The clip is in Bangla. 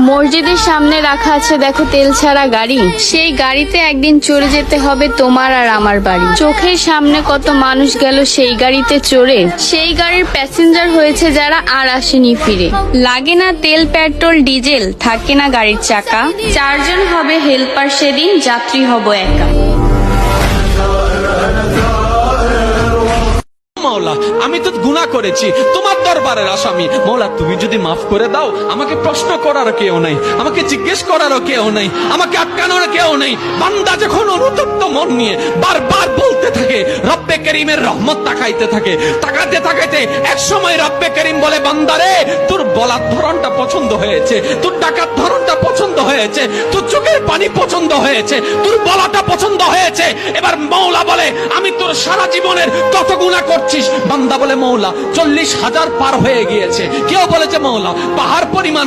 মসজিদের সামনে রাখা আছে দেখো তেল ছাড়া গাড়ি, সেই গাড়িতে একদিন চড়ে যেতে হবে তোমার আর আমার বাড়ি। চোখের সামনে কত মানুষ গেল সেই গাড়িতে চড়ে, সেই গাড়ির প্যাসেঞ্জার হয়েছে যারা আর আসেনি ফিরে। লাগে না তেল পেট্রোল ডিজেল, থাকে না গাড়ির চাকা, চারজন হবে হেল্পার সেদিন, যাত্রী হব একা। মাওলা, আমি তো গুনাহ করেছি, তোমার দরবারের আসামি। মাওলা, তুমি যদি মাফ করে দাও, আমাকে প্রশ্ন করার কেউ নাই, আমাকে জিজ্ঞেস করারও কেউ নাই, আমাকে আটকানোর কেউ নেই। বান্দা যখন অনুতপ্ত মন নিয়ে বারবার বলতে থাকে, রব্বে করিমের রহমত তাকাইতে থাকে, তাকাতে তাকাইতে এক সময় রব্বে করিম বলে, বান্দারে তোর বলার ধরনটা পছন্দ হয়েছে, তোর ডাকার ধরনটা পছন্দ হয়েছে, তোর চোখের পানি পছন্দ হয়েছে, তোর বলাটা পছন্দ হয়েছে। এবার মওলা বলে, আমি তোর সারা জীবনের কত গুনাহ করছি। বান্দা বলে, মওলা 40,000 পার হয়ে গিয়েছে। কেউ বলেছে মওলা পাহাড় পরিমাণ।